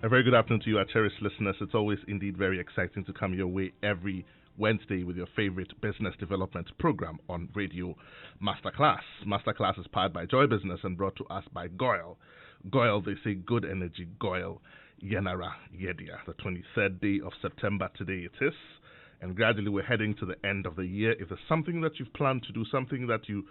A very good afternoon to you, our cherished listeners. It's always indeed very exciting to come your way every Wednesday with your favorite business development program on radio, Masterclass. Masterclass is powered by Joy Business and brought to us by Goyle. Goyle, they say good energy, Goyle, Yenara, Yedia. The 23rd day of September today it is. And gradually we're heading to the end of the year. If there's something that you've planned to do, something that you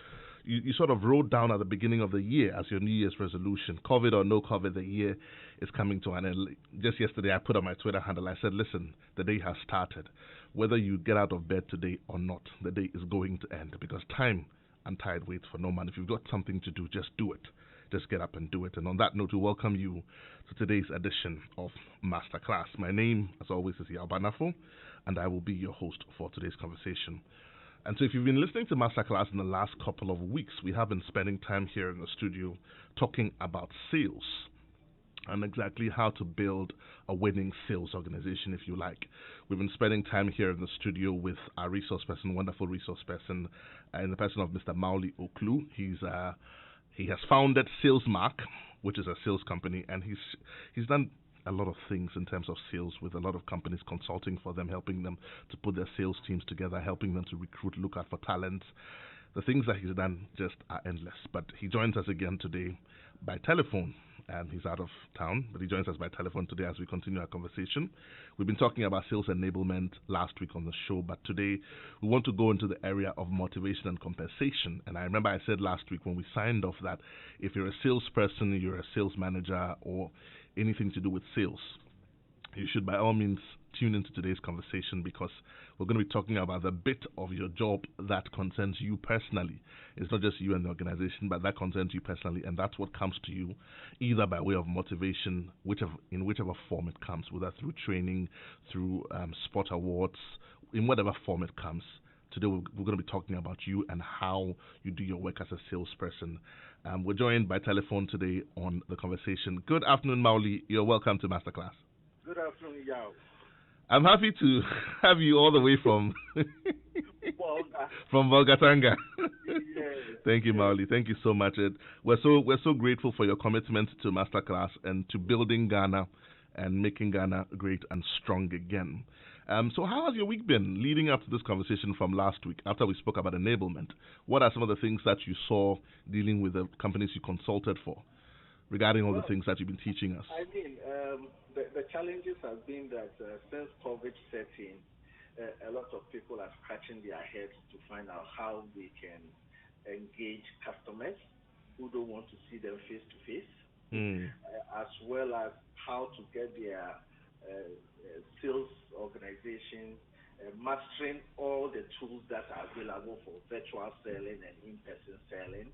sort of wrote down at the beginning of the year as your New Year's resolution, COVID or no COVID, the year is coming to an end. Just yesterday, I put on my Twitter handle, I said, listen, the day has started. Whether you get out of bed today or not, the day is going to end because time and tide waits for no man. If you've got something to do, just do it. Just get up and do it. And on that note, we welcome you to today's edition of Masterclass. My name, as always, is Yaw Barnafo, and I will be your host for today's conversation. And so if you've been listening to Masterclass in the last couple of weeks, we have been spending time here in the studio talking about sales and exactly how to build a winning sales organization, if you like. We've been spending time here in the studio with our resource person, wonderful resource person, in the person of Mr. Mawuli Ocloo. He has founded Salesmark, which is a sales company, and he's done a lot of things in terms of sales with a lot of companies, consulting for them, helping them to put their sales teams together, helping them to recruit, look out for talents. The things that he's done just are endless. But he joins us again today by telephone, and he's out of town, but he joins us by telephone today as we continue our conversation. We've been talking about sales enablement last week on the show, but today we want to go into the area of motivation and compensation. And I remember I said last week when we signed off that if you're a salesperson, you're a sales manager, or anything to do with sales, you should by all means tune into today's conversation because we're going to be talking about the bit of your job that concerns you personally. It's not just you and the organization, but that concerns you personally, and that's what comes to you either by way of motivation, in whichever form it comes, whether through training, through sport awards, in whatever form it comes. Today we're going to be talking about you and how you do your work as a salesperson. We're joined by telephone today on the conversation. Good afternoon, Mawuli. You're welcome to Masterclass. Good afternoon, Yao. I'm happy to have you all the way from from Volgatanga. Yes. Thank you, Mawuli. Thank you so much. We're so grateful for your commitment to Masterclass and to building Ghana and making Ghana great and strong again. So how has your week been leading up to this conversation from last week after we spoke about enablement? What are some of the things that you saw dealing with the companies you consulted for regarding all the things that you've been teaching us? I mean, the challenges have been that since COVID set in, a lot of people are scratching their heads to find out how they can engage customers who don't want to see them face to face, as well as how to get their sales organization mastering all the tools that are available for virtual selling and in-person selling,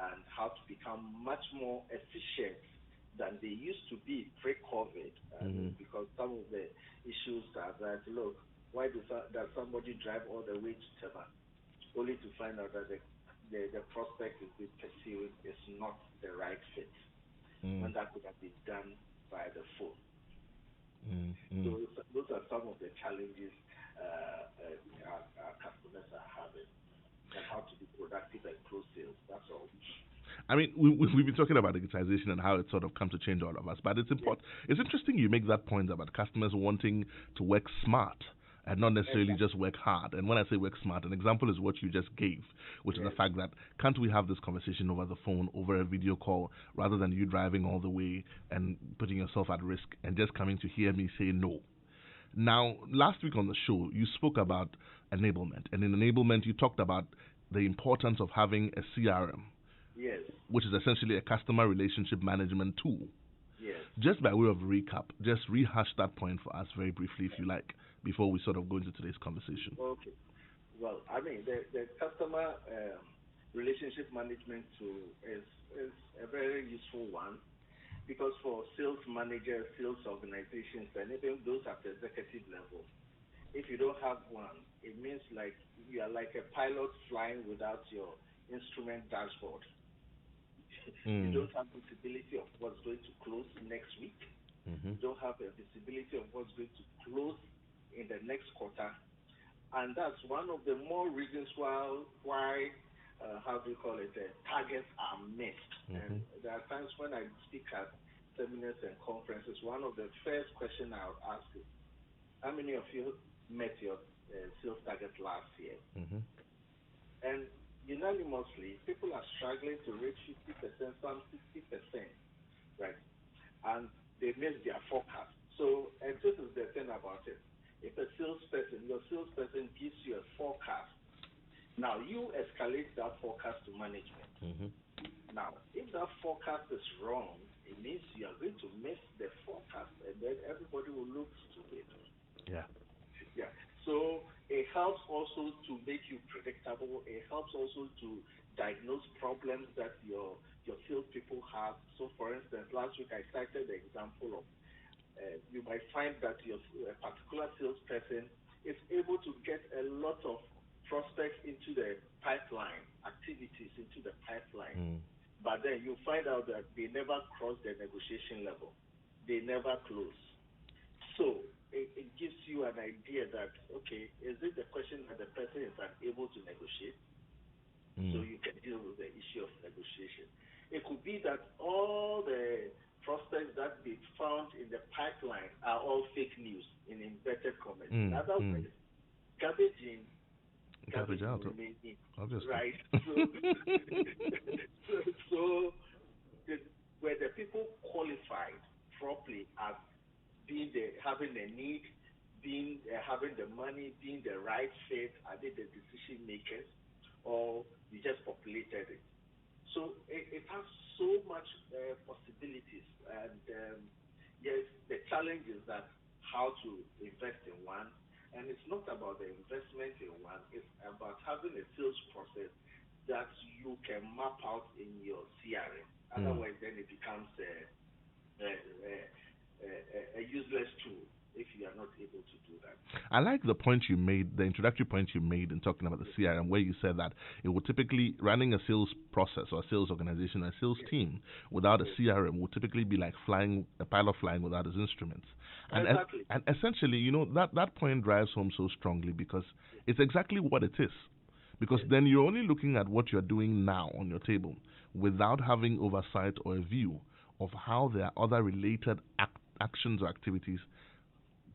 and how to become much more efficient than they used to be pre-COVID. Because some of the issues are that, look, why does somebody drive all the way to Tema only to find out that the prospect is being pursued is not the right fit, when that could have been done by the phone. So those are some of the challenges our customers are having, and how to be productive and close sales. That's all. I mean, we've been talking about digitization and how it's sort of come to change all of us, but it's important. It's interesting you make that point about customers wanting to work smart and not necessarily just work hard. And when I say work smart, an example is what you just gave, which is the fact that can't we have this conversation over the phone, over a video call, rather than you driving all the way and putting yourself at risk and just coming to hear me say no. Now, last week on the show, you spoke about enablement. And in enablement, you talked about the importance of having a CRM, which is essentially a customer relationship management tool. Yes. Just by way of recap, just rehash that point for us very briefly, if you like, before we sort of go into today's conversation. Okay. Well, I mean, the customer relationship management tool is a very useful one, because for sales managers, sales organizations, and even those at the executive level, if you don't have one, it means like you are like a pilot flying without your instrument dashboard. You don't have visibility of what's going to close next week. You don't have a visibility of what's going to close in the next quarter. And that's one of the more reasons why how do you call it, targets are missed. And there are times when I speak at seminars and conferences, one of the first questions I would ask is, how many of you met your sales target last year? Mm-hmm. And unanimously, people are struggling to reach 50%, some 60%, right? And they miss their forecast. So, and this is the thing about it. If a salesperson, your salesperson gives you a forecast, now you escalate that forecast to management. Mm-hmm. Now, if that forecast is wrong, it means you are going to miss the forecast, and then everybody will look stupid. Yeah. Yeah. So it helps also to make you predictable. It helps also to diagnose problems that your salespeople have. So, for instance, last week I cited the example of you might find that your a particular salesperson is able to get a lot of prospects into the pipeline, activities into the pipeline, but then you find out that they never cross the negotiation level. They never close. So it gives you an idea that, okay, is it the question that the person is unable to negotiate? So you can deal with the issue of negotiation. It could be that all the prospects that they found in the pipeline are all fake news, in inverted commas. In other words, garbage in, garbage out. Remain in, obviously. right? So where the people qualified properly as having a need, having the money, being the right fit, are they the decision makers, or you just populated it? So it has so much possibilities, and yes, the challenge is that how to invest in one, and it's not about the investment in one, it's about having a sales process that you can map out in your CRM. Otherwise, then it becomes a useless tool if you are not able to do that. I like the point you made, the introductory point you made in talking about the CRM, where you said that it would typically, running a sales process or a sales organization, a sales team without a CRM would typically be like a pilot flying without his instruments. And, exactly. And essentially, that point drives home so strongly because it's exactly what it is. Because then you're only looking at what you're doing now on your table without having oversight or a view of how there are other related actions or activities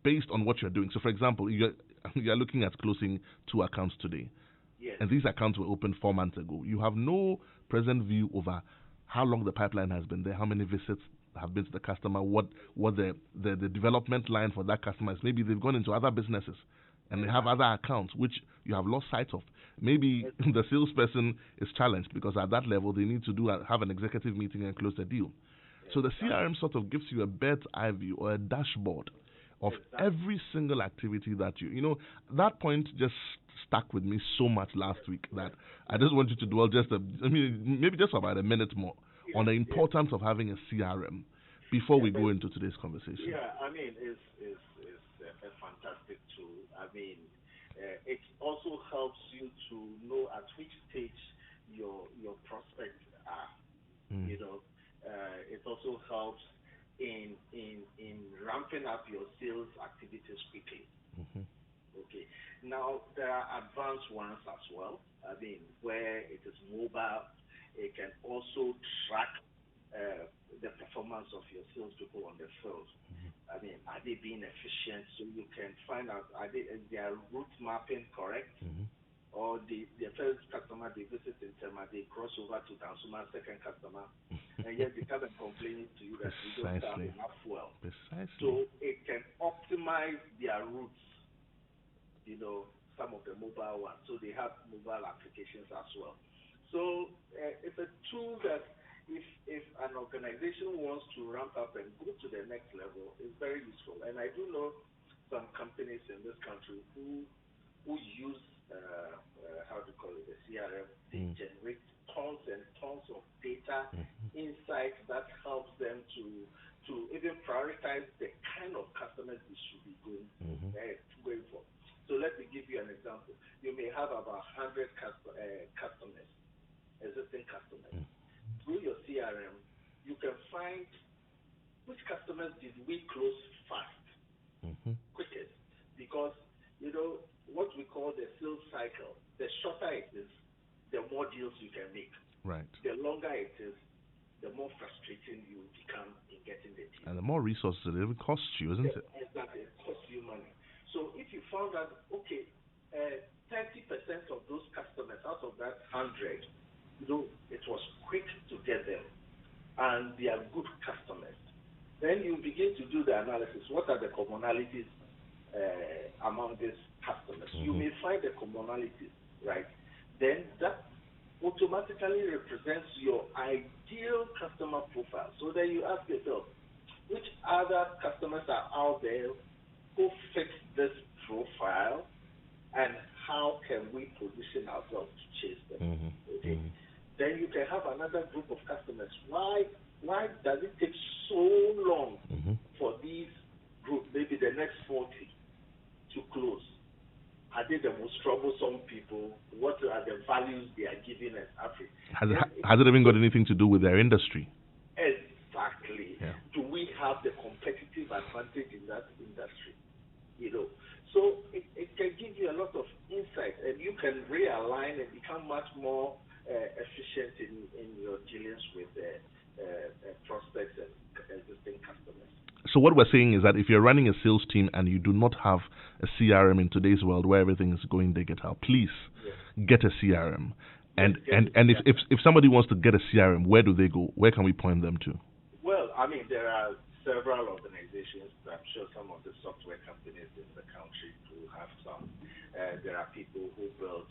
based on what you're doing. So, for example, you're looking at closing 2 accounts today, and these accounts were opened 4 months ago. You have no present view over how long the pipeline has been there, how many visits have been to the customer, what the development line for that customer is. Maybe they've gone into other businesses and they have other accounts which you have lost sight of. Maybe the salesperson is challenged because at that level they need to have an executive meeting and close the deal. So the CRM sort of gives you a bird's eye view or a dashboard of every single activity that that point just stuck with me so much last week that I just want you to dwell maybe just about a minute more on the importance of having a CRM before we go into today's conversation. Yeah, I mean, it's a fantastic tool. I mean, it also helps you to know at which stage your prospects are. It also helps in ramping up your sales activities quickly. Okay. Now there are advanced ones as well. I mean, where it is mobile, it can also track the performance of your salespeople on the field. I mean, are they being efficient? So you can find out is their route mapping correct? Or the first customer they visit in Tema, they cross over to Dansuma, second customer, and yet they come and complaining to you that you don't have enough fuel. So it can optimize their routes, some of the mobile ones. So they have mobile applications as well. So it's a tool that if an organization wants to ramp up and go to the next level, is very useful. And I do know some companies in this country who use the CRM. They generate tons and tons of data, insights that helps them to even prioritize the kind of customers they should be going for. So let me give you an example. You may have about 100 customers, existing customers. Through your CRM, you can find which customers did we close fast, quickest, because what we call the sales cycle. The shorter it is, the more deals you can make. Right. The longer it is, the more frustrating you become in getting the deal. And the more resources it even costs you, isn't it? Exactly, it costs you money. So if you found that, okay, 30% of those customers out of that 100, it was quick to get them, and they are good customers, then you begin to do the analysis. What are the commonalities among these customers? You may find the commonalities, right? Then that automatically represents your ideal customer profile. So then you ask yourself, which other customers are out there who fit this profile, and how can we position ourselves to chase them? Okay. Then you can have another group of customers. Why does it take so long for these groups, maybe the next 40, to close? Are they the most troublesome people? What are the values they are giving us? Has it even got anything to do with their industry? Exactly. Yeah. Do we have the competitive advantage in that industry? So it can give you a lot of insight, and you can realign and become much more efficient in your dealings with prospects and existing customers. So what we're saying is that if you're running a sales team and you do not have a CRM in today's world where everything is going digital, please get a CRM. And if somebody wants to get a CRM, where do they go? Where can we point them to? Well, I mean, there are several organizations. I'm sure some of the software companies in the country do have some. There are people who build,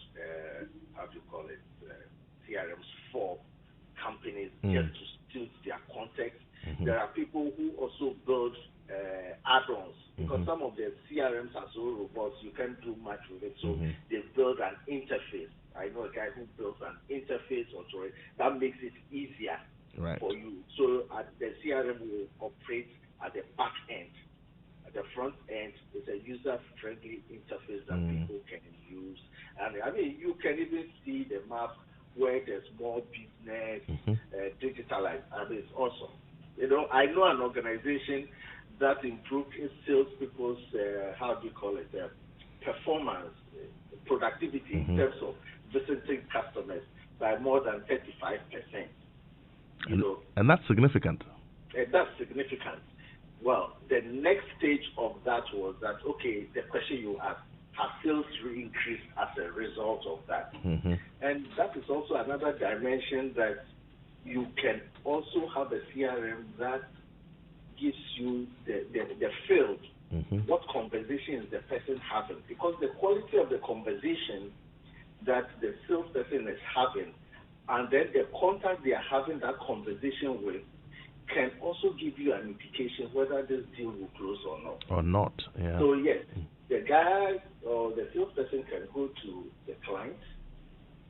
CRMs for companies just to suit their context. There are people who also build add-ons, because some of the CRMs are so robust, you can't do much with it. So they build an interface. I know a guy who builds an interface onto it that makes it easier for you. So the CRM will operate at the back end. At the front end, it's a user-friendly interface that people can use. And I mean, you can even see the map where there's more business, digitalized. I mean, it's awesome. I know an organization that improved its salespeople's, performance, productivity in terms of visiting customers by more than 35%. And that's significant. That's significant. Well, the next stage of that was that, okay, the question you asked, have sales increased as a result of that? And that is also another dimension that you can also have a CRM that gives you the field. What conversation is the person having? Because the quality of the conversation that the salesperson is having, and then the contact they are having that conversation with, can also give you an indication whether this deal will close or not. Yeah. So yes, the guy or the salesperson can go to the client.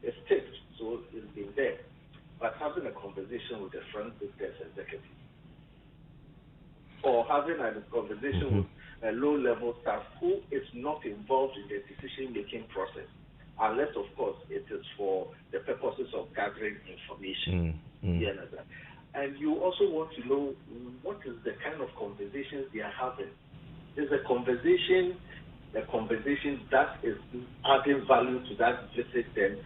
It's tipped, so it's been there. But having a conversation with the front business executive, or having a conversation with a low-level staff who is not involved in the decision-making process, unless, of course, it is for the purposes of gathering information. You understand? And you also want to know what is the kind of conversations they are having. Is a conversation that is adding value to that visit and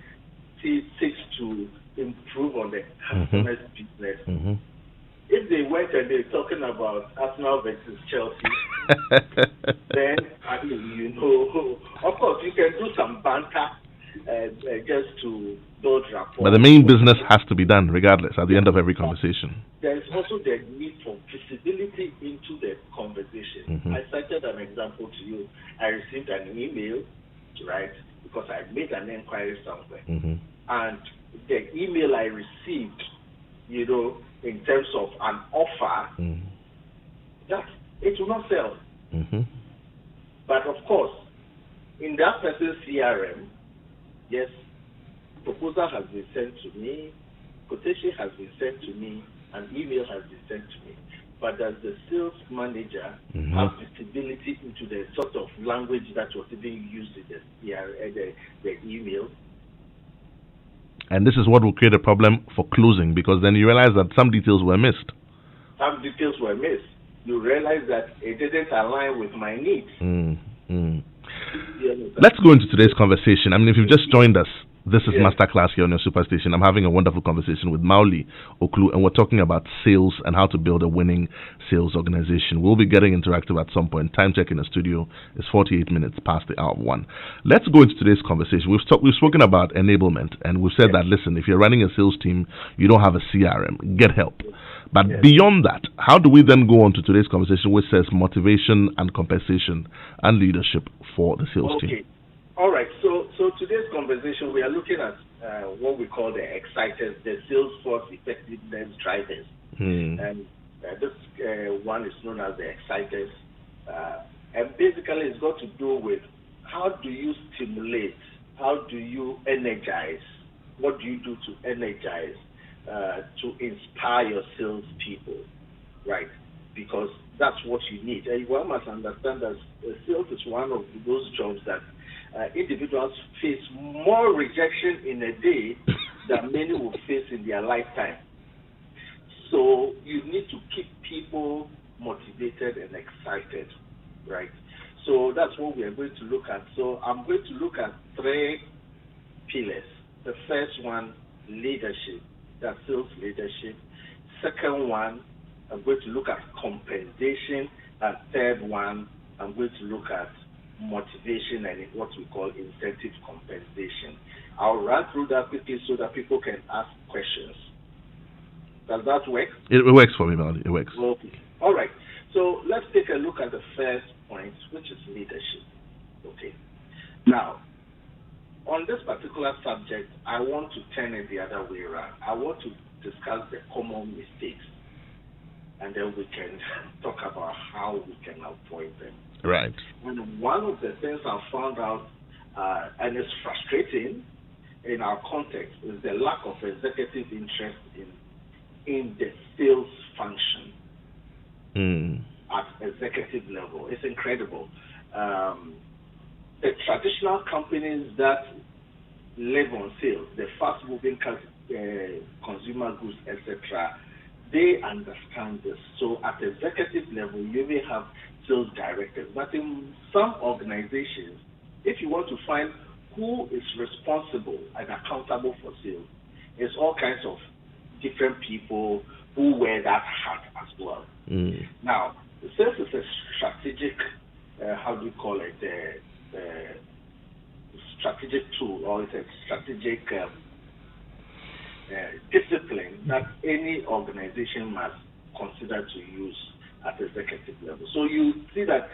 seeks to improve on the customer's business. If they went and they're talking about Arsenal versus Chelsea, then, I mean, of course, you can do some banter just to build rapport. But the main business has to be done regardless at the end of every conversation. There is also the need for visibility into the conversation. I cited an example to you. I received an email, right, because I made an inquiry somewhere. And the email I received, in terms of an offer, that it will not sell. But of course, in that person's CRM, yes, proposal has been sent to me, quotation has been sent to me, an email has been sent to me. But does the sales manager have visibility into the sort of language that was being used in the email? And this is what will create a problem for closing, because then you realize that some details were missed. You realize that it didn't align with my needs. Let's go into today's conversation. I mean, if you've just joined us, This is Masterclass here on your Superstation. I'm having a wonderful conversation with Mawuli Ocloo, and we're talking about sales and how to build a winning sales organization. We'll be getting interactive at some point. Time check in the studio is 48 minutes past the hour of 1. Let's go into today's conversation. We've spoken about enablement, and we've said that, listen, if you're running a sales team, you don't have a CRM, get help. But beyond that, how do we then go on to today's conversation, which says motivation and compensation and leadership for the sales team? All right. So today's conversation, we are looking at what we call the exciters, the Salesforce effectiveness drivers. And this one is known as the exciters. And basically, it's got to do with how do you stimulate, how do you energize, what do you do to energize, to inspire your salespeople, right? Because that's what you need. And one must understand that sales is one of those jobs that individuals face more rejection in a day than many will face in their lifetime. So you need to keep people motivated and excited, right? So that's what we are going to look at. So I'm going to look at 3 pillars. The first one, leadership, that's sales leadership. Second one, I'm going to look at compensation. And third one, I'm going to look at motivation and what we call incentive compensation. I'll run through that quickly so that people can ask questions. Does that work? It works for me, Mawuli. It works. Okay. All right. So let's take a look at the first point, which is leadership. Okay. Now, on this particular subject, I want to turn it the other way around. I want to discuss the common mistakes, and then we can talk about how we can avoid them. Right. And one of the things I found out, and it's frustrating in our context, is the lack of executive interest in the sales function at executive level. It's incredible. The traditional companies that live on sales, the fast-moving consumer goods, etc., they understand this. So at the executive level, you may have sales directors. But in some organizations, if you want to find who is responsible and accountable for sales, it's all kinds of different people who wear that hat as well. Now, sales is a strategic, how do you call it, strategic tool, or it's a strategic discipline that any organization must consider to use at the executive level. So you see that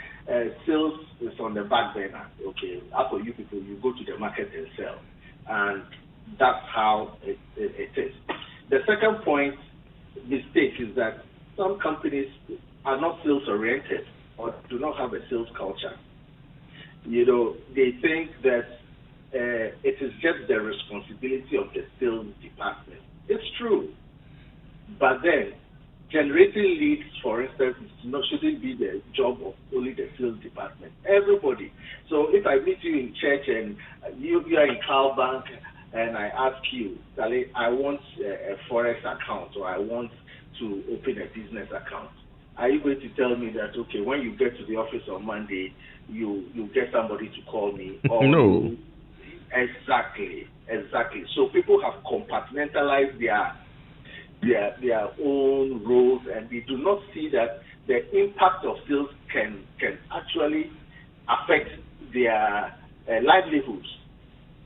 sales is on the back burner. Okay, after you people, you go to the market and sell, and that's how it is. The second point mistake is that some companies are not sales oriented or do not have a sales culture. You know, they think that it is just the responsibility of the sales department. It's true, but then generating leads, for instance, shouldn't be the job of only the sales department. Everybody. So if I meet you in church and you are in Cal Bank and I ask you, Sally, I want a Forex account or I want to open a business account, are you going to tell me that, okay, when you get to the office on Monday, you get somebody to call me? Or no. Exactly. So people have compartmentalized their own roles, and they do not see that the impact of sales can actually affect their livelihoods.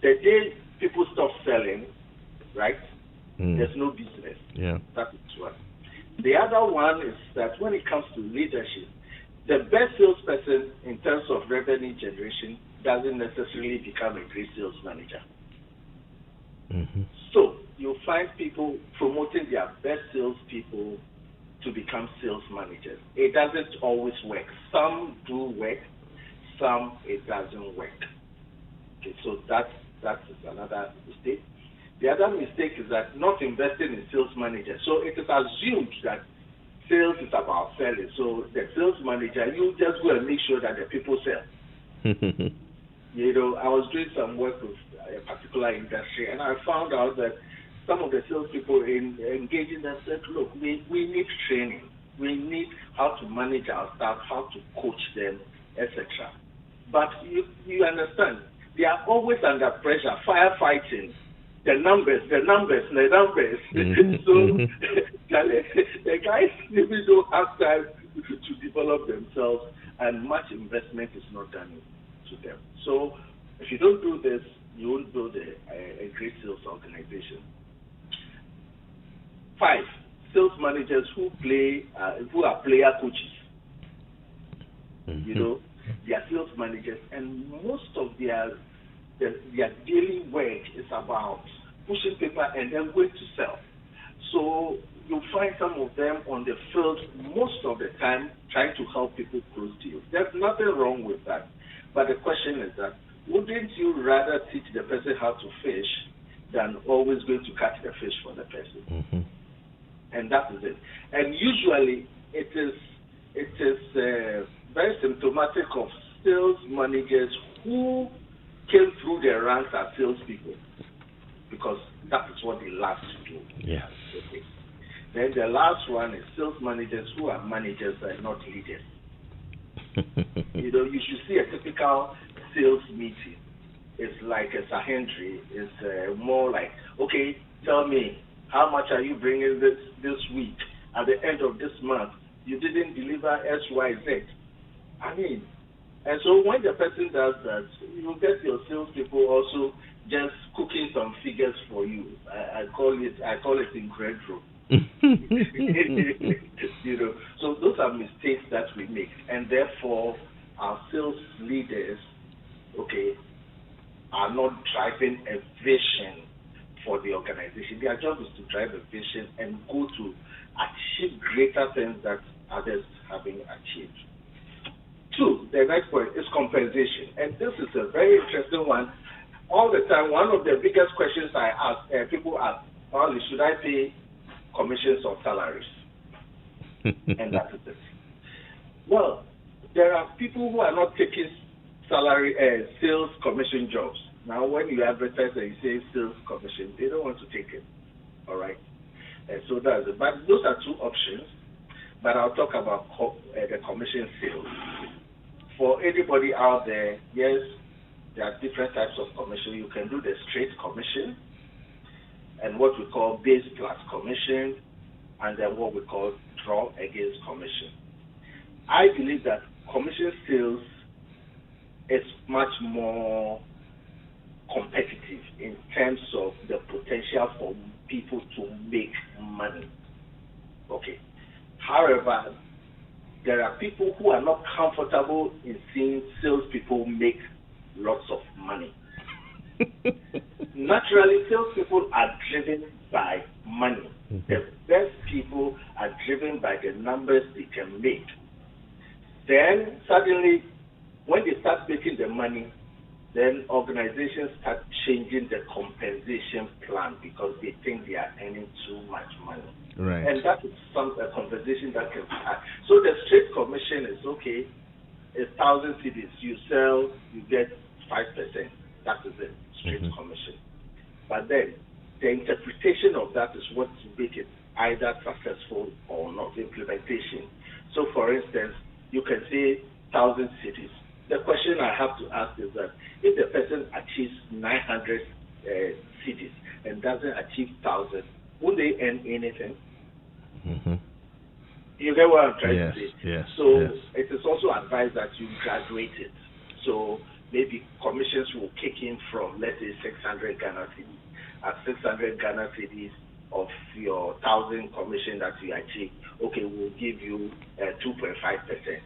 The day people stop selling, right, there's no business. Yeah. That is one. The other one is that when it comes to leadership, the best salesperson in terms of revenue generation doesn't necessarily become a great sales manager. So you'll find people promoting their best salespeople to become sales managers. It doesn't always work. Some do work, some it doesn't work. Okay, so that is another mistake. The other mistake is that not investing in sales managers. So it is assumed that sales is about selling. So the sales manager, you just go and make sure that the people sell. You know, I was doing some work with a particular industry, and I found out that some of the salespeople engaging them said, look, we need training. We need how to manage our staff, how to coach them, etc. But you understand, they are always under pressure, firefighting. The numbers. So the guys even don't have time to develop themselves, and much investment is not done to them. So if you don't do this, you won't build a great sales organization. 5, sales managers who are player coaches. You know, they are sales managers, and most of their daily work is about pushing paper and then going to sell. So you'll find some of them on the field most of the time trying to help people close deals. There's nothing wrong with that. But the question is that, wouldn't you rather teach the person how to fish than always going to catch the fish for the person? And that is it. And usually it is very symptomatic of sales managers who came through the ranks as salespeople, because that is what they love to do. Yes. Okay. Then the last one is sales managers who are managers and not leaders. You know, you should see a typical sales meeting. It's like a Sahendri. It's more like, okay, tell me, how much are you bringing this week? At the end of this month, you didn't deliver X, Y, Z. I mean, and so when the person does that, you get your salespeople also just cooking some figures for you. I call it incredible. You know, so those are mistakes that we make, and therefore our sales leaders, okay, are not driving a vision for the organization. Their job is to drive a vision and go to achieve greater things that others haven't achieved. 2, the next point is compensation, and this is a very interesting one. All the time, one of the biggest questions I ask, people ask, Mawuli, should I pay commissions or salaries? And that is it. Well, there are people who are not taking sales commission jobs. Now, when you advertise and you say sales commission, they don't want to take it. All right? And so that's it. But those are 2 options. But I'll talk about the commission sales. For anybody out there, yes, there are different types of commission. You can do the straight commission and what we call base plus commission, and then what we call draw against commission. I believe that commission sales is much more competitive in terms of the potential for people to make money. Okay. However, there are people who are not comfortable in seeing salespeople make lots of money. Naturally, salespeople are driven by money. The best people are driven by the numbers they can make. Then suddenly, when they start making the money, then organizations start changing the compensation plan because they think they are earning too much money. Right. And that is a conversation that can be had. So the straight commission is okay. It's 1,000 CDs. You sell, you get 5%. That is it, straight commission. But then the interpretation of that is what makes it either successful or not, implementation. So for instance, you can say 1,000 CDs. The question I have to ask is that if the person achieves 900 CDs and doesn't achieve 1,000, would they earn anything? You get what I'm trying to say? Yes, so it is also advised that you graduate it. So maybe commissions will kick in from, let's say, 600 Ghana cedis. At 600 Ghana cedis of your 1,000 commission that you achieve, okay, we'll give you 2.5%.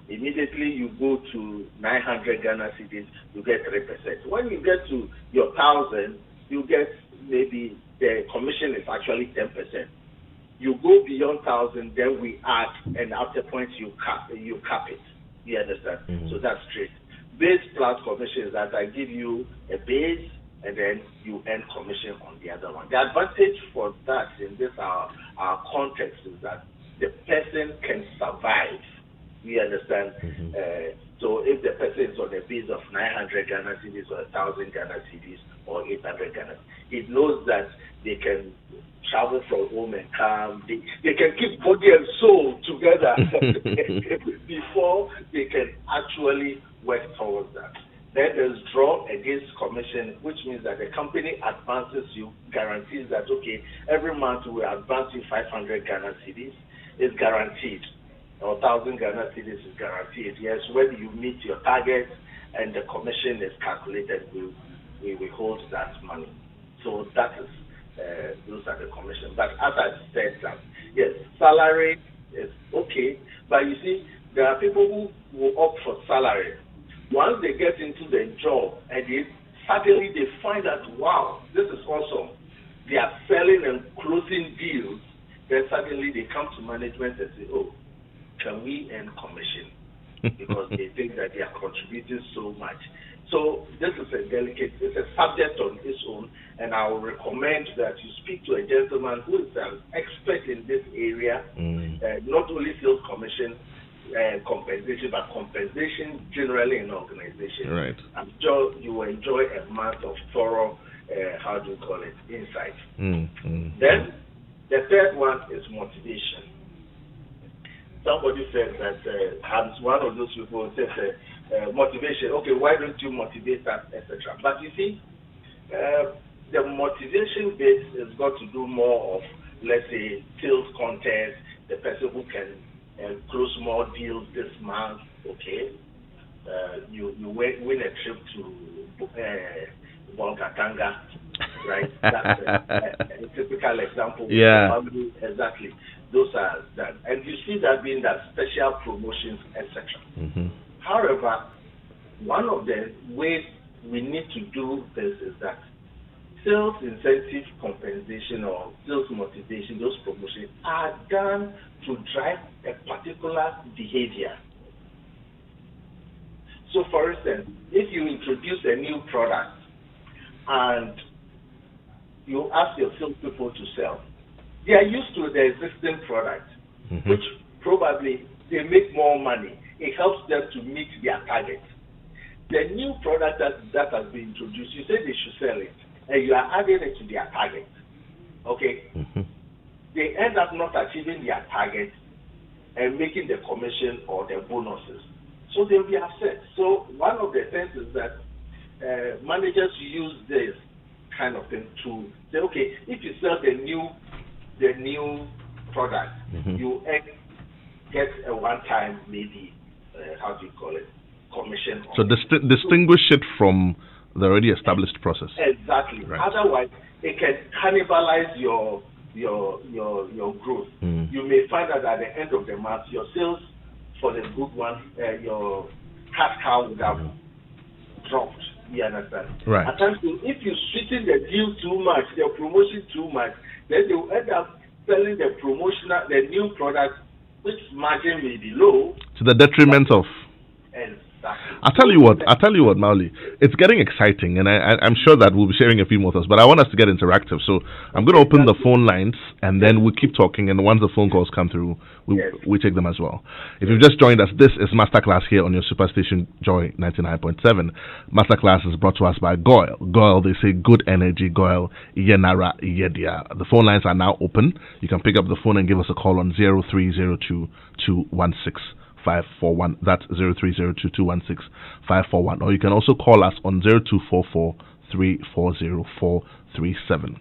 Immediately you go to 900 Ghana cedis, you get 3%. When you get to your 1,000, you get maybe the commission is actually 10%. You go beyond 1,000, then we add, and at the point you cap it. You understand? So that's straight. Base plus commission is that I give you a base, and then you earn commission on the other one. The advantage for that in this our context is that the person can survive. You understand? So if the person is on a base of 900 Ghana cedis or 1,000 Ghana cedis or 800 Ghana, it knows that they can travel from home and come. They can keep body and soul together before they can actually work towards that. Then there's draw against commission, which means that the company advances you, guarantees that, okay, every month we advance you 500 Ghana cedis. It's guaranteed. Or 1,000 Ghana cedis is guaranteed. Yes, when you meet your target and the commission is calculated, we hold that money. So that is, those are the commission. But as I said, that yes, salary is okay. But you see, there are people who will opt for salary. Once they get into the job and suddenly they find that, wow, this is awesome. They are selling and closing deals. Then suddenly they come to management and say, oh, can we earn commission? Because they think that they are contributing so much. So this is it's a subject on its own, and I would recommend that you speak to a gentleman who is an expert in this area, not only sales commission, compensation, but compensation generally in an organization. Right. I'm sure you will enjoy a month of thorough, insight. Then the third one is motivation. Somebody said that I'm one of those people who said motivation. Okay, why don't you motivate us, etc. But you see, the motivation bit has got to do more of, let's say, sales content, the person who can close more deals this month. Okay, you win a trip to Bonkatanga, right? That's a typical example. Yeah. Exactly. Those are that, and you see that being that special promotions, etc. However, one of the ways we need to do this is that sales incentive compensation or sales motivation, those promotions are done to drive a particular behavior. So, for instance, if you introduce a new product and you ask your salespeople to sell, they are used to the existing product, which probably they make more money. It helps them to meet their target. The new product that has been introduced, you say they should sell it, and you are adding it to their target. Okay? They end up not achieving their target and making the commission or the bonuses. So they'll be upset. So one of the things is that managers use this kind of thing to say, okay, if you sell the new product, you get a one-time maybe commission. So distinguish it from the already established process. Exactly. Right. Otherwise, it can cannibalize your growth. You may find that at the end of the month, your sales for the good ones, your cash cow would have dropped. You understand? Right. At times, if you sweeten the deal too much, the promotion too much, then they will end up selling the new product, which margin may be low. To the detriment of. Exactly. I'll tell you what, Mawuli. It's getting exciting, and I'm sure that we'll be sharing a few more thoughts, but I want us to get interactive. So I'm going to open the phone lines, and then we'll keep talking, and once the phone calls come through, we take them as well. If you've just joined us, this is Masterclass here on your Superstation Joy 99.7. Masterclass is brought to us by Goyle. Goyle, they say good energy, Goyle, Yenara, Yedia. The phone lines are now open. You can pick up the phone and give us a call on 0302 216 541. That's 0302216541. Or you can also call us on 0244 340 437.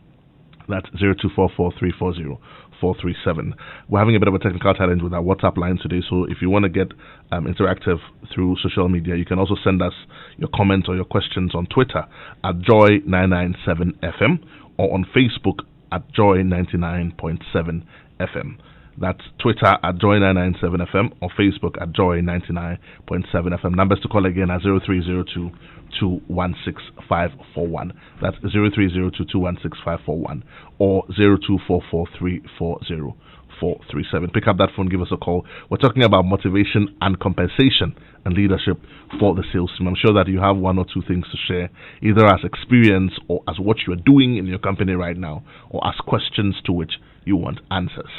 That's 0244 340 437. We're having a bit of a technical challenge with our WhatsApp line today, so if you want to get interactive through social media, you can also send us your comments or your questions on Twitter at Joy997FM or on Facebook at Joy99.7FM. That's Twitter at Joy997FM or Facebook at Joy99.7FM. Numbers to call again are 0302 216 541. That's 0302 216 541 or 0244 340 437. Pick up that phone, give us a call. We're talking about motivation and compensation and leadership for the sales team. I'm sure that you have one or two things to share, either as experience or as what you're doing in your company right now, or as questions to which you want answers.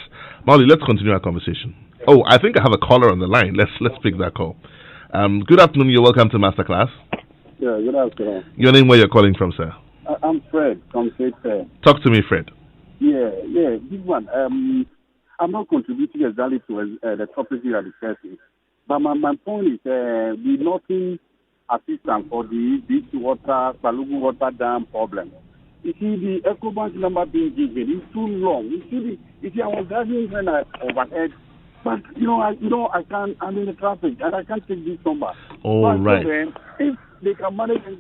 Mawuli, let's continue our conversation. Oh, I think I have a caller on the line. Let's pick that call. Good afternoon. You're welcome to Masterclass. Yeah, good afternoon. Your name, where you're calling from, sir? I'm Fred from State Fair. Talk to me, Fred. Yeah, this one. I'm not contributing exactly to the topic you are discussing. But my point is, we're noting assistance for the deep water, Salugu water dam problem. You see, the EcoBank number being given is too long. You see, I was driving when I overhead, but I can't. I'm in the traffic and I can't take this number. Oh, so right. Then, if they can manage a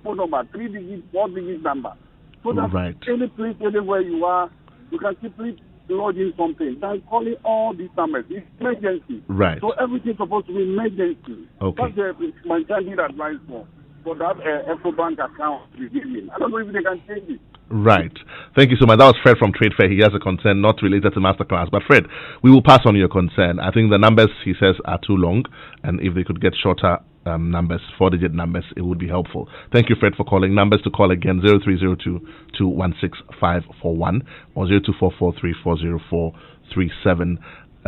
phone number, 3 digits, 4 digits number, so that any place, anywhere you are, you can simply log in something. Then calling all these numbers. It's emergency. Right. So everything's supposed to be emergency. Okay. That's my candid advice for that EcoBank account receiving. I don't know if they can change it. Right. Thank you so much. That was Fred from Trade Fair. He has a concern not related to Masterclass. But Fred, we will pass on your concern. I think the numbers, he says, are too long. And if they could get shorter numbers, 4-digit numbers, it would be helpful. Thank you, Fred, for calling. Numbers to call again, 0302-216-541 or 0244340437.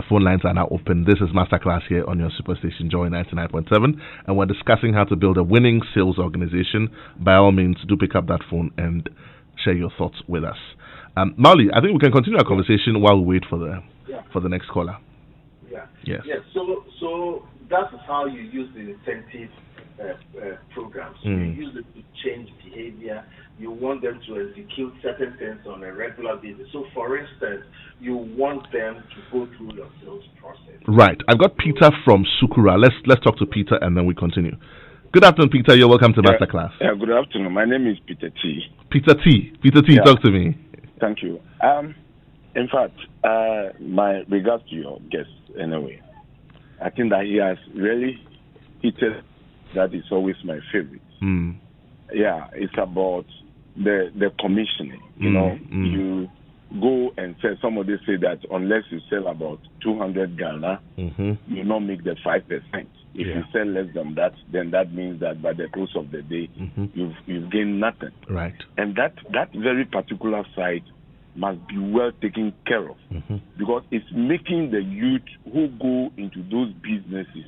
Phone lines are now open. This is Masterclass here on your Superstation Joy 99.7, and we're discussing how to build a winning sales organization. By all means, do pick up that phone and share your thoughts with us. Mawuli, I think we can continue our conversation while we wait for the next caller. Yeah. Yes. Yeah. So that is how you use the incentive programs. You use it to change behavior. You want them to execute certain things on a regular basis. So, for instance, you want them to go through your sales process. Right. I've got Peter from Sukura. Let's talk to Peter and then we continue. Good afternoon, Peter. You're welcome to Masterclass. Yeah, good afternoon. My name is Peter T. Peter T. Talk to me. Thank you. In fact, my regards to your guest anyway. I think that he has really hit it. That is always my favorite. Yeah, it's about the commissioning. You go and sell. Somebody say that unless you sell about 200 Ghana, you not make the 5%. If you sell less than that, then that means that by the close of the day, you've gained nothing. Right. And that very particular side must be well taken care of, because it's making the youth who go into those businesses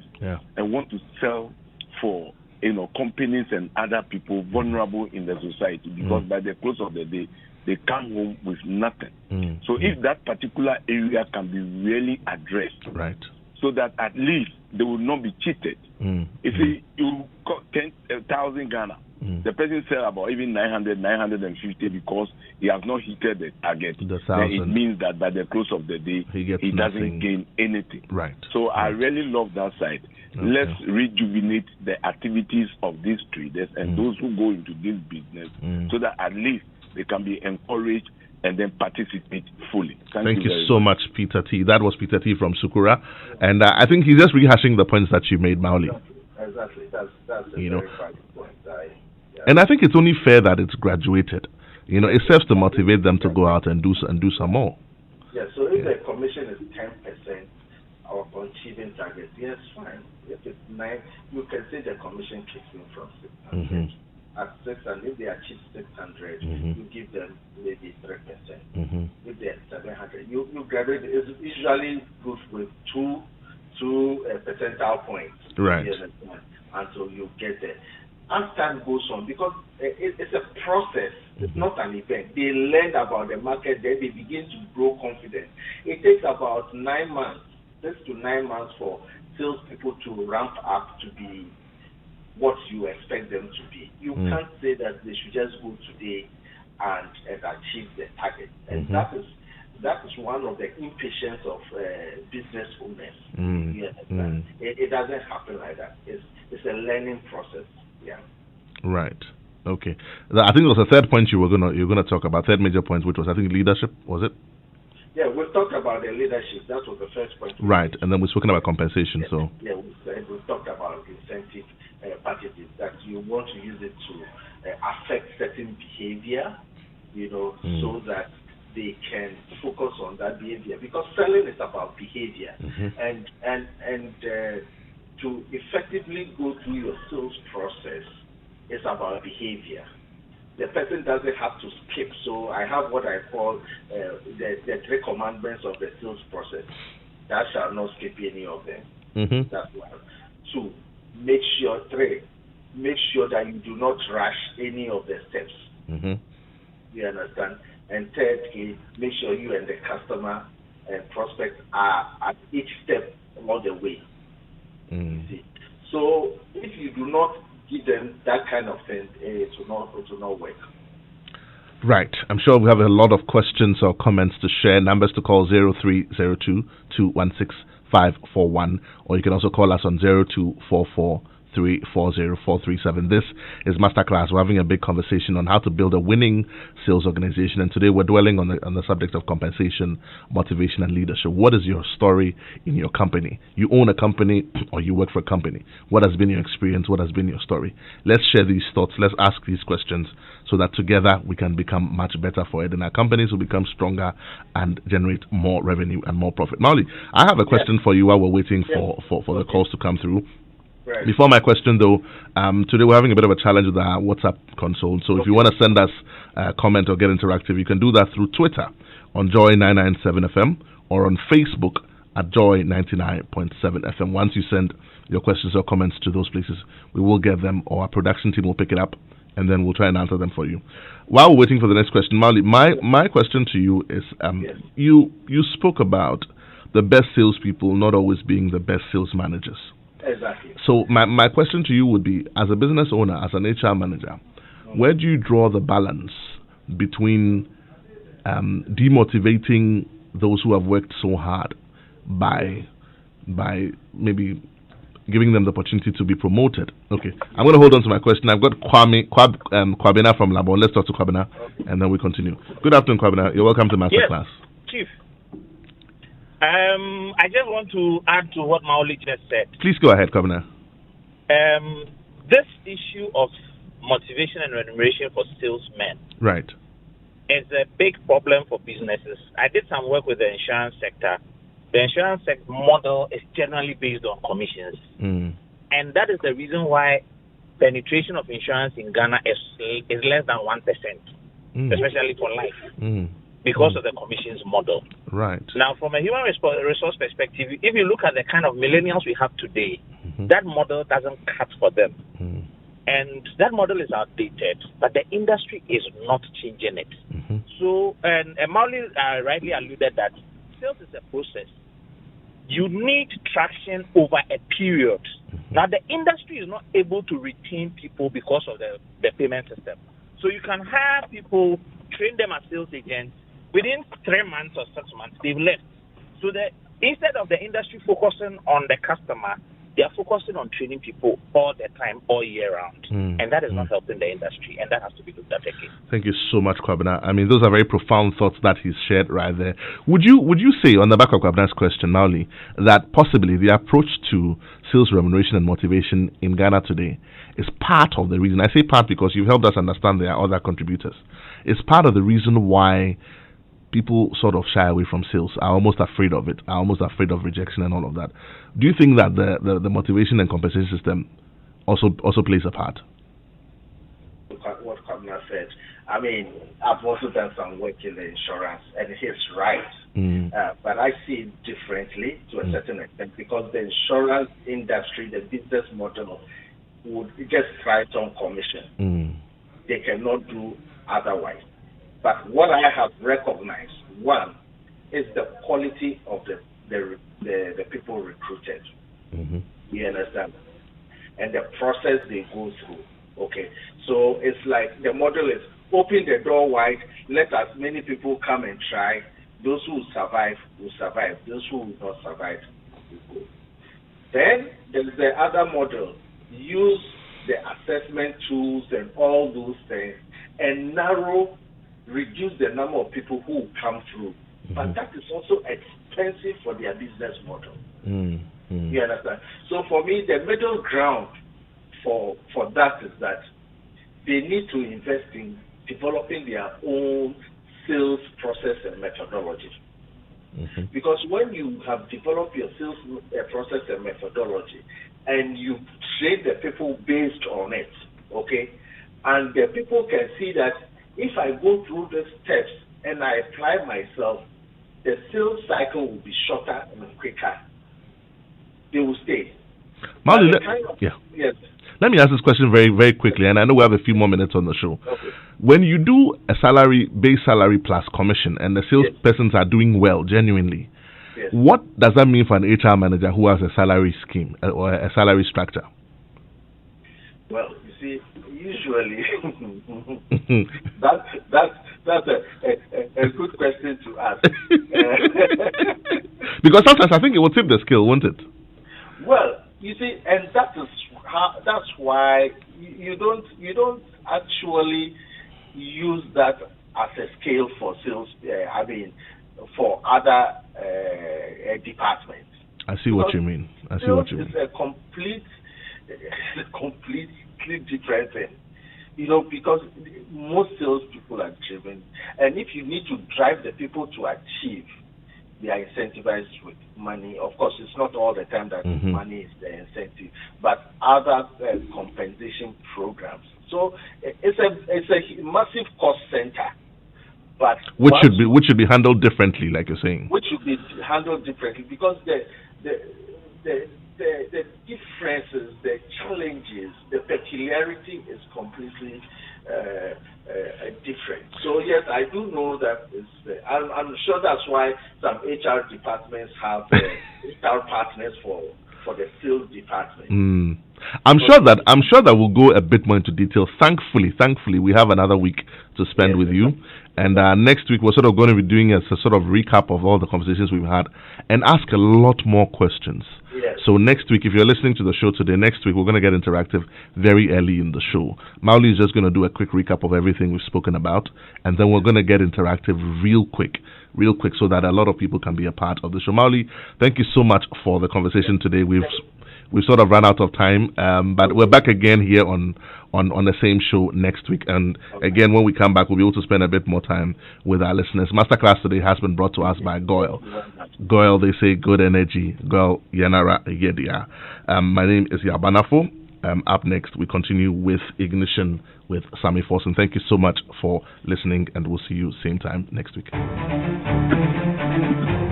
and want to sell for companies and other people vulnerable in the society, because by the close of the day they come home with nothing. So if that particular area can be really addressed, right, so that at least they will not be cheated. If you got 10,000 Ghana, the person sell about even 950 because he has not hit the target. Then it means that by the close of the day he doesn't gain anything. Right. So I really love that side. Okay. Let's rejuvenate the activities of these traders and those who go into this business, so that at least they can be encouraged and then participate fully. Thank you so much, Peter T. That was Peter T. from Sukura. And I think he's just rehashing the points that you made, Mawuli. Exactly. That's a very valid point. And I think it's only fair that it's graduated. It serves to motivate them to go out and do some more. Yeah, so if the commission is 10% of achieving targets, yes, fine. If it's 9, you can say the commission kicks in from 600. At 600, if they achieve 600, you give them maybe 3%. If they're 700, you graduate. It's usually good with two percentile points. Right. Until you get there. As time goes on, because it's a process, it's not an event. They learn about the market, then they begin to grow confident. It takes about 9 months, 6 to 9 months for salespeople to ramp up to be what you expect them to be. You can't say that they should just go today and achieve the target. And that is one of the impatience of business owners. It doesn't happen like that. It's a learning process. Yeah. Right. Okay. I think it was a third point you're gonna talk about. Third major point, which was I think leadership. Was it? Yeah, we talked about the leadership. That was the first point. Right, and then we've spoken about compensation. So. Yeah, we talked about incentive packages that you want to use it to affect certain behavior, so that they can focus on that behavior, because selling is about behavior, and to effectively go through your sales process is about behavior. The person doesn't have to skip. So I have what I call the 3 commandments of the sales process. Thou shalt not skip any of them. That's one. 2, make sure that you do not rush any of the steps. You understand? And thirdly, make sure you and the customer and prospect are at each step all the way. You see? So if you do not give them that kind of thing, it will not work. Right. I'm sure we have a lot of questions or comments to share. Numbers to call 0302-216-541, or you can also call us on 0244-340-437. This is Masterclass. We're having a big conversation on how to build a winning sales organization, and today we're dwelling on the subject of compensation, motivation, and leadership. What is your story in your company? You own a company or you work for a company. What has been your experience? What has been your story? Let's share these thoughts. Let's ask these questions so that together we can become much better for it, and our companies will become stronger and generate more revenue and more profit. Mawuli, I have a question for you while we're waiting for the calls to come through. Right. Before my question, though, today we're having a bit of a challenge with our WhatsApp console. So if you want to send us a comment or get interactive, you can do that through Twitter on Joy997FM or on Facebook at Joy99.7FM. Once you send your questions or comments to those places, we will get them, or our production team will pick it up, and then we'll try and answer them for you. While we're waiting for the next question, Mawuli, my question to you is, you spoke about the best salespeople not always being the best sales managers. Exactly. So my question to you would be, as a business owner, as an HR manager, where do you draw the balance between demotivating those who have worked so hard by maybe giving them the opportunity to be promoted? Okay, I'm going to hold on to my question. I've got Kwabena from Labon. Let's talk to Kwabena, and then we continue. Good afternoon, Kwabena. You're welcome to Masterclass. Yes, Chief. I just want to add to what Mawuli just said. Please go ahead, Kwabena. This issue of motivation and remuneration for salesmen, right, is a big problem for businesses. I did some work with the insurance sector. The insurance sector model is generally based on commissions. And that is the reason why penetration of insurance in Ghana is less than 1%, especially for life, because of the commissions model. Right. Now, from a human resource perspective, if you look at the kind of millennials we have today, that model doesn't cut for them. And that model is outdated, but the industry is not changing it. So, and Mawuli rightly alluded that sales is a process. You need traction over a period. Now, the industry is not able to retain people because of the payment system. So you can hire people, train them as sales agents. Within 3 months or 6 months, they've left. So instead of the industry focusing on the customer, they are focusing on training people all the time, all year round. And that is not helping the industry, and that has to be looked at again. Thank you so much, Kwabena. I mean, those are very profound thoughts that he's shared right there. Would you say, on the back of Kwabena's question, Mawuli, that possibly the approach to sales remuneration and motivation in Ghana today is part of the reason? I say part because you've helped us understand there are other contributors. It's part of the reason why people sort of shy away from sales, are almost afraid of it, are almost afraid of rejection and all of that. Do you think that the motivation and compensation system also plays a part? What Kwabena said. I mean, I've also done some work in the insurance, and he's right. But I see it differently to a certain extent, because the insurance industry, the business model, would just thrive on commission. They cannot do otherwise. But what I have recognized, one, is the quality of the people recruited. You understand? And the process they go through. Okay. So it's like the model is open the door wide, let as many people come and try. Those who survive will survive. Those who will not survive will go. Then there's the other model. Use the assessment tools and all those things and reduce the number of people who will come through. But that is also expensive for their business model. You understand? So for me, the middle ground for that is that they need to invest in developing their own sales process and methodology. Because when you have developed your sales process and methodology and you train the people based on it, okay, and the people can see that if I go through the steps and I apply myself, the sales cycle will be shorter and quicker. They will stay. Mawuli, yes. Let me ask this question very, very quickly, and I know we have a few more minutes on the show. Okay. When you do a base salary plus commission, and the salespersons are doing well, genuinely, what does that mean for an HR manager who has a salary scheme or a salary structure? Well, you see, usually that's a good question to ask. Because sometimes I think it will tip the scale, won't it? Well, you see, and that's why you don't actually use that as a scale for sales. For other departments. I see what you mean. It's a completely different thing. Because most salespeople are driven, and if you need to drive the people to achieve, they are incentivized with money. Of course, it's not all the time that money is the incentive, but other compensation programs. So it's a massive cost center. But which should be handled differently, like you're saying. Which should be handled differently because the differences, the challenges, the peculiarity is completely different. So yes, I do know that I'm sure that's why some HR departments have HR partners for the sales department. I'm sure that we'll go a bit more into detail. Thankfully, we have another week to spend with you. And next week, we're sort of going to be doing a sort of recap of all the conversations we've had and ask a lot more questions. Yes. So next week, if you're listening to the show today, next week, we're going to get interactive very early in the show. Mawuli is just going to do a quick recap of everything we've spoken about. And then we're going to get interactive real quick so that a lot of people can be a part of the show. Mawuli, thank you so much for the conversation today. We've sort of run out of time, but we're back again here on the same show next week. And again, when we come back, we'll be able to spend a bit more time with our listeners. Masterclass today has been brought to us by Goyle. Goyle, they say good energy. Goyle, Yanara, Yedia. My name is Yaw Barnafo. Up next, we continue with Ignition with Sammy Forson. Thank you so much for listening, and we'll see you same time next week.